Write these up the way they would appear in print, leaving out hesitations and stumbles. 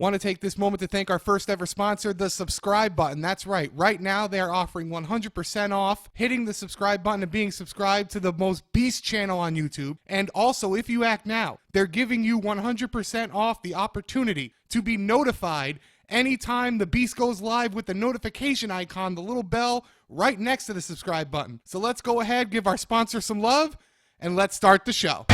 Want to take this moment to thank our first ever sponsor, the subscribe button. That's right. Right now, they are offering 100% off hitting the subscribe button and being subscribed to the most beast channel on YouTube. And also, if you act now, they're giving you 100% off the opportunity to be notified anytime the beast goes live with the notification icon, the little bell right next to the subscribe button. So let's go ahead, give our sponsor some love, and let's start the show.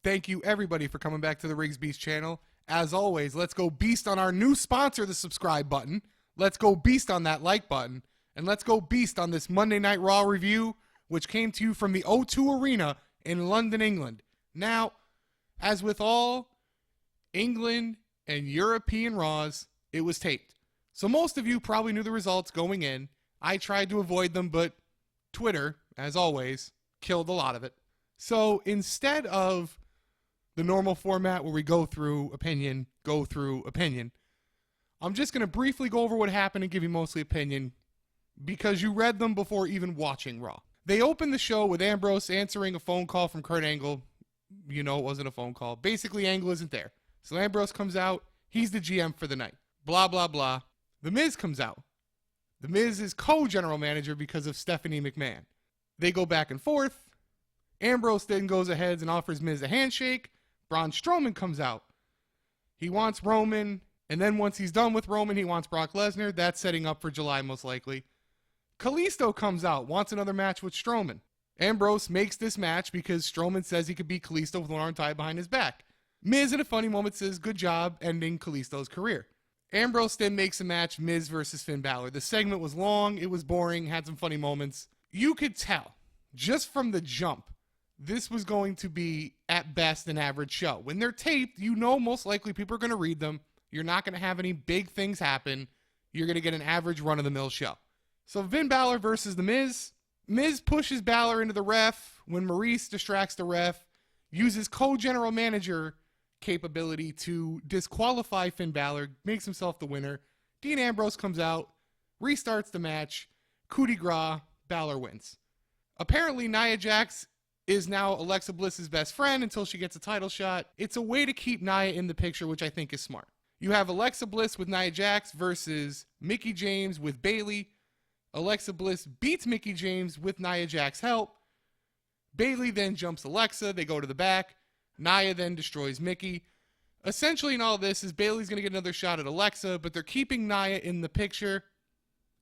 Thank you, everybody, for coming back to the Riggs Beast channel. As always, let's go beast on our new sponsor, the subscribe button. Let's go beast on that like button. And let's go beast on this Monday Night Raw review, which came to you from the O2 Arena in London, England. Now, as with all England and European Raws, it was taped. So most of you probably knew the results going in. I tried to avoid them, but Twitter, as always, killed a lot of it. So instead of the normal format where we go through opinion, I'm just going to briefly go over what happened and give you mostly opinion because you read them before even watching Raw. They opened the show with Ambrose answering a phone call from Kurt Angle. You know it wasn't a phone call. Basically, Angle isn't there. So Ambrose comes out. He's the GM for the night. Blah, blah, blah. The Miz comes out. The Miz is co-general manager because of Stephanie McMahon. They go back and forth. Ambrose then goes ahead and offers Miz a handshake. Braun Strowman comes out. He wants Roman, and then once he's done with Roman, he wants Brock Lesnar. That's setting up for July, most likely. Kalisto comes out, wants another match with Strowman. Ambrose makes this match because Strowman says he could beat Kalisto with one arm tied behind his back. Miz, in a funny moment, says, good job ending Kalisto's career. Ambrose then makes a match, Miz versus Finn Balor. The segment was long, it was boring, had some funny moments. You could tell, just from the jump, this was going to be, at best, an average show. When they're taped, you know most likely people are going to read them. You're not going to have any big things happen. You're going to get an average run-of-the-mill show. So Finn Balor versus The Miz. Miz pushes Balor into the ref when Maurice distracts the ref, uses co-general manager capability to disqualify Finn Balor, makes himself the winner. Dean Ambrose comes out, restarts the match, coup de grace, Balor wins. Apparently, Nia Jax is now Alexa Bliss's best friend until she gets a title shot. It's a way to keep Nia in the picture, which I think is smart. You have Alexa Bliss with Nia Jax versus Mickie James with Bayley. Alexa Bliss beats Mickie James with Nia Jax's help. Bayley then jumps Alexa. They go to the back. Nia then destroys Mickie. Essentially in all this is Bayley's going to get another shot at Alexa, but they're keeping Nia in the picture.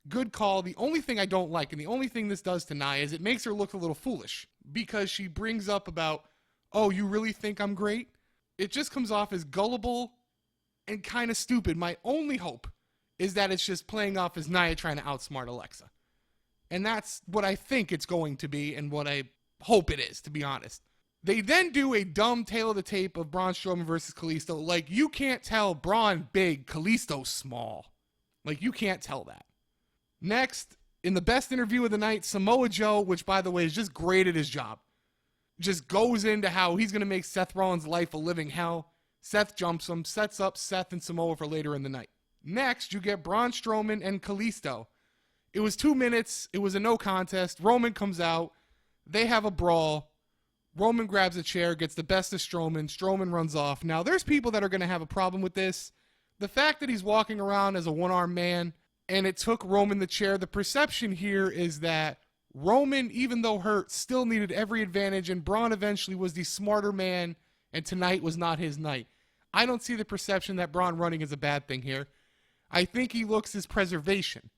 Good call. The only thing I don't like, and the only thing this does to Nia, is it makes her look a little foolish because she brings up about, oh, you really think I'm great? It just comes off as gullible and kind of stupid. My only hope is that it's just playing off as Nia trying to outsmart Alexa. And that's what I think it's going to be and what I hope it is, to be honest. They then do a dumb tail of the tape of Braun Strowman versus Kalisto. Like, you can't tell Braun big, Kalisto small. Like, you can't tell that. Next, in the best interview of the night, Samoa Joe, which, by the way, is just great at his job, just goes into how he's going to make Seth Rollins' life a living hell. Seth jumps him, sets up Seth and Samoa for later in the night. Next, you get Braun Strowman and Kalisto. It was 2 minutes. It was a no contest. Roman comes out. They have a brawl. Roman grabs a chair, gets the best of Strowman. Strowman runs off. Now, there's people that are going to have a problem with this. The fact that he's walking around as a one-armed man, and it took Roman the chair, the perception here is that Roman, even though hurt, still needed every advantage, and Braun eventually was the smarter man, and tonight was not his night. I don't see the perception that Braun running is a bad thing here. I think he looks as preservation.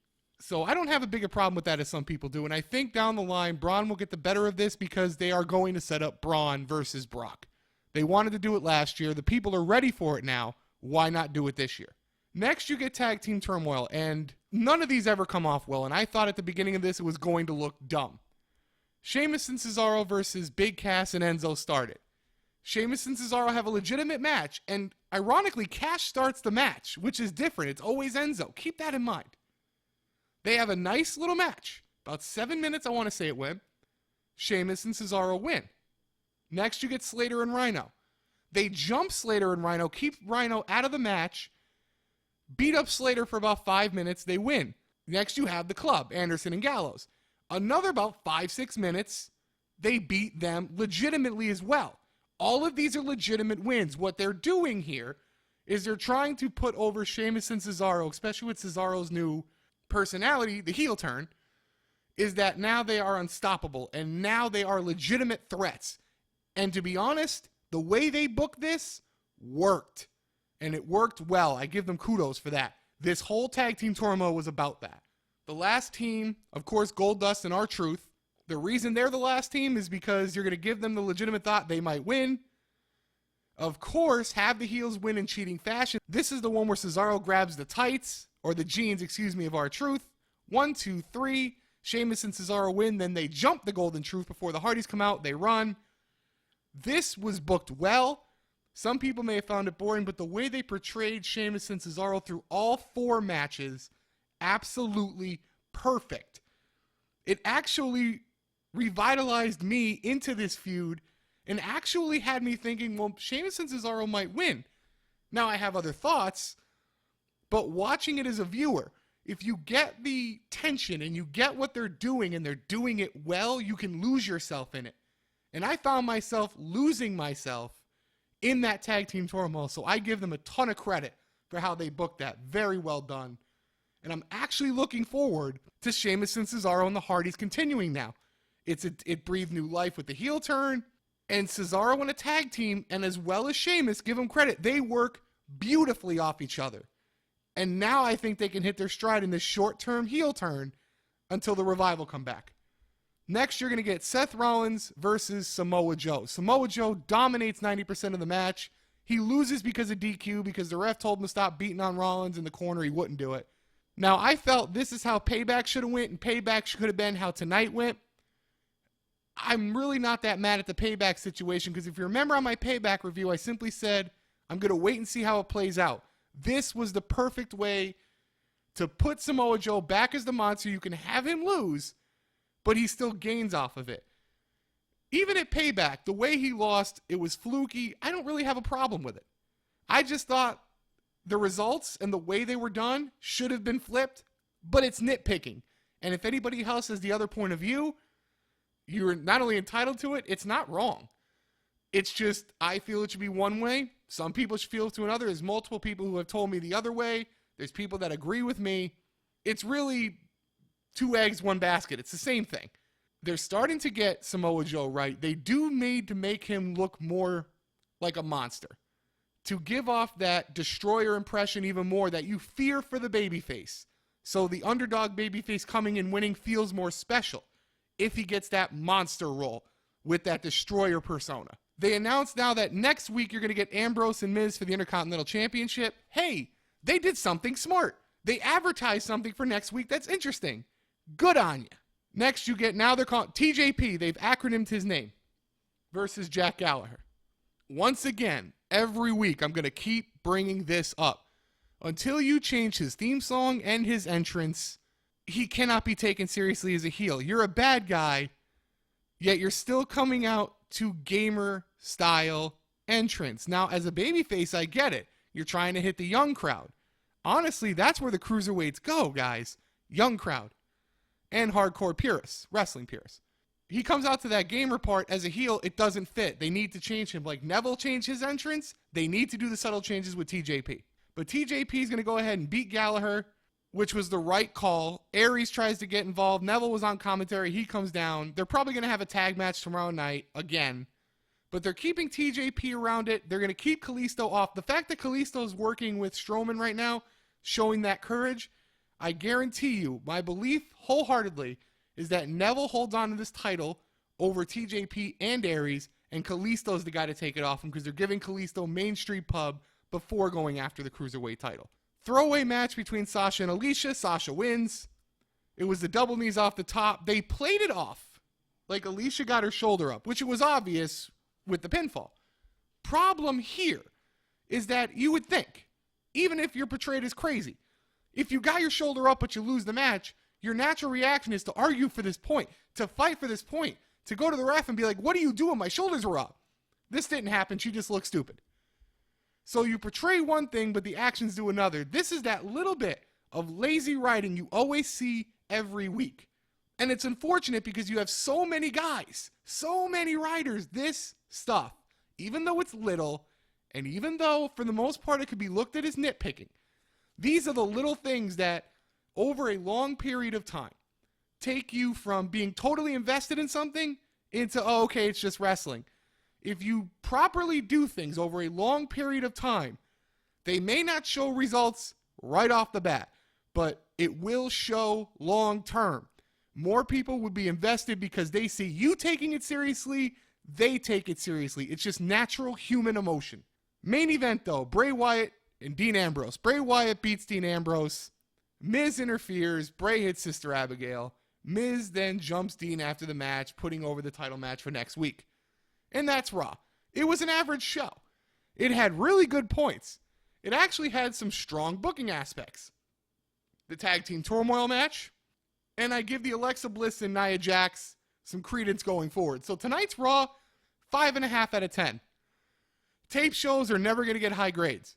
So I don't have a bigger problem with that as some people do, and I think down the line, Braun will get the better of this because they are going to set up Braun versus Brock. They wanted to do it last year. The people are ready for it now. Why not do it this year? Next, you get Tag Team Turmoil, and none of these ever come off well, and I thought at the beginning of this it was going to look dumb. Sheamus and Cesaro versus Big Cass and Enzo started. Sheamus and Cesaro have a legitimate match, and ironically, Cass starts the match, which is different. It's always Enzo. Keep that in mind. They have a nice little match. About 7 minutes, I want to say it went. Sheamus and Cesaro win. Next, you get Slater and Rhino. They jump Slater and Rhino, keep Rhino out of the match. beat up Slater for about 5 minutes, they win. Next you have the Club, Anderson and Gallows. Another about 5-6 minutes, they beat them legitimately as well. All of these are legitimate wins. What they're doing here is they're trying to put over Sheamus and Cesaro, especially with Cesaro's new personality, the heel turn, is that now they are unstoppable and now they are legitimate threats. And to be honest, the way they booked this worked. And it worked well. I give them kudos for that. This whole tag team turmoil was about that. The last team, of course, Goldust and RTruth. The reason they're the last team is because you're going to give them the legitimate thought they might win. Of course, have the heels win in cheating fashion. This is the one where Cesaro grabs the tights, or the jeans, of RTruth. 1, 2, 3. Sheamus and Cesaro win. Then they jump the Golden Truth before the Hardys come out. They run. This was booked well. Some people may have found it boring, but the way they portrayed Sheamus and Cesaro through all 4 matches, absolutely perfect. It actually revitalized me into this feud and actually had me thinking, well, Sheamus and Cesaro might win. Now, I have other thoughts, but watching it as a viewer, if you get the tension and you get what they're doing and they're doing it well, you can lose yourself in it. And I found myself losing myself in that tag team turmoil, so I give them a ton of credit for how they booked that. Very well done. And I'm actually looking forward to Sheamus and Cesaro and the Hardys continuing now. It breathed new life with the heel turn, and Cesaro in a tag team, and as well as Sheamus, give them credit, they work beautifully off each other. And now I think they can hit their stride in this short-term heel turn until the Revival come back. Next, you're going to get Seth Rollins versus Samoa Joe. Samoa Joe dominates 90% of the match. He loses because of DQ, because the ref told him to stop beating on Rollins in the corner. He wouldn't do it. Now, I felt this is how Payback should have went, and Payback could have been how tonight went. I'm really not that mad at the Payback situation, because if you remember on my Payback review, I simply said, I'm going to wait and see how it plays out. This was the perfect way to put Samoa Joe back as the monster. You can have him lose, but he still gains off of it. Even at Payback, the way he lost, it was fluky. I don't really have a problem with it. I just thought the results and the way they were done should have been flipped, but it's nitpicking. And if anybody else has the other point of view, you're not only entitled to it, it's not wrong. It's just, I feel it should be one way. Some people should feel it to another. There's multiple people who have told me the other way. There's people that agree with me. It's really 2 eggs, 1 basket. It's the same thing. They're starting to get Samoa Joe right. They do need to make him look more like a monster, to give off that destroyer impression even more, that you fear for the babyface. So the underdog babyface coming and winning feels more special if he gets that monster role with that destroyer persona. They announced now that next week you're going to get Ambrose and Miz for the Intercontinental Championship. Hey, they did something smart. They advertised something for next week that's interesting. Good on you. Next you get, now they're calling TJP, they've acronymed his name, versus Jack Gallagher. Once again, every week I'm going to keep bringing this up. Until you change his theme song and his entrance, he cannot be taken seriously as a heel. You're a bad guy, yet you're still coming out to gamer-style entrance. Now, as a babyface, I get it. You're trying to hit the young crowd. Honestly, that's where the cruiserweights go, guys. Young crowd. And hardcore purists, wrestling purists. He comes out to that gamer part as a heel, it doesn't fit. They need to change him. Like Neville changed his entrance, they need to do the subtle changes with TJP. But TJP is going to go ahead and beat Gallagher, which was the right call. Aries tries to get involved. Neville was on commentary. He comes down. They're probably going to have a tag match tomorrow night again. But they're keeping TJP around it. They're going to keep Kalisto off. The fact that Kalisto is working with Strowman right now, showing that courage, I guarantee you, my belief wholeheartedly is that Neville holds on to this title over TJP and Aries, and Kalisto's the guy to take it off him because they're giving Kalisto Main Street Pub before going after the Cruiserweight title. Throwaway match between Sasha and Alesha. Sasha wins. It was the double knees off the top. They played it off like Alesha got her shoulder up, which it was obvious with the pinfall. Problem here is that you would think, even if you're portrayed as crazy, if you got your shoulder up but you lose the match, your natural reaction is to argue for this point, to fight for this point, to go to the ref and be like, what are you doing? My shoulders were up. This didn't happen. She just looked stupid. So you portray one thing, but the actions do another. This is that little bit of lazy writing you always see every week. And it's unfortunate because you have so many guys, so many writers, this stuff, even though it's little, and even though for the most part it could be looked at as nitpicking, these are the little things that over a long period of time take you from being totally invested in something into, oh, okay, it's just wrestling. If you properly do things over a long period of time, they may not show results right off the bat, but it will show long term. More people would be invested because they see you taking it seriously, they take it seriously. It's just natural human emotion. Main event though, Bray Wyatt and Dean Ambrose. Bray Wyatt beats Dean Ambrose. Miz interferes. Bray hits Sister Abigail. Miz then jumps Dean after the match, putting over the title match for next week. And that's Raw. It was an average show. It had really good points. It actually had some strong booking aspects. The Tag Team Turmoil match, and I give the Alexa Bliss and Nia Jax some credence going forward. So tonight's Raw, 5.5 out of 10. Tape shows are never going to get high grades.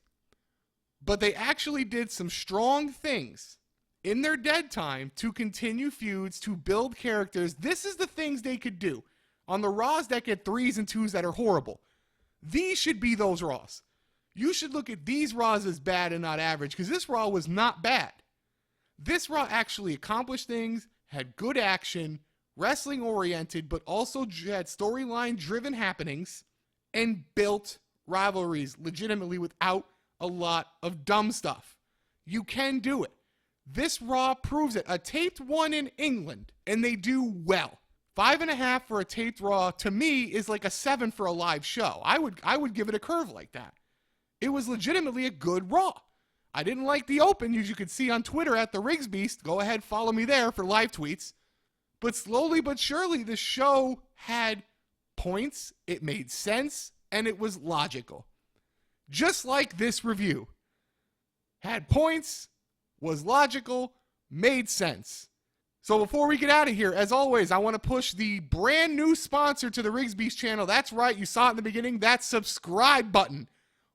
But they actually did some strong things in their dead time to continue feuds, to build characters. This is the things they could do. On the Raws that get 3s and 2s that are horrible, these should be those Raws. You should look at these Raws as bad and not average, because this Raw was not bad. This Raw actually accomplished things, had good action, wrestling oriented, but also had storyline driven happenings, and built rivalries legitimately without a lot of dumb stuff. You can do it. This Raw proves it. A taped one in England, and they do well. 5.5 for a taped Raw, to me, is like a 7 for a live show. I would give it a curve like that. It was legitimately a good Raw. I didn't like the open, as you could see on Twitter at the Riggs Beast. Go ahead, follow me there for live tweets. But slowly but surely, the show had points, it made sense, and it was logical. Just like this review. Had points, was logical, made sense. So before we get out of here, as always, I want to push the brand new sponsor to the Riggs Beast channel. That's right, you saw it in the beginning, that subscribe button.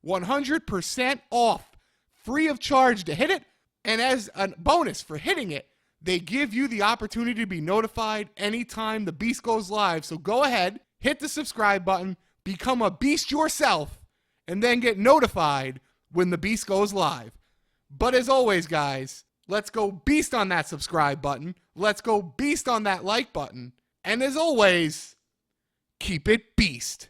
100% off. Free of charge to hit it, and as a bonus for hitting it, they give you the opportunity to be notified anytime the Beast goes live. So go ahead, hit the subscribe button, become a beast yourself, and then get notified when the Beast goes live. But as always, guys, let's go beast on that subscribe button. Let's go beast on that like button. And as always, keep it beast.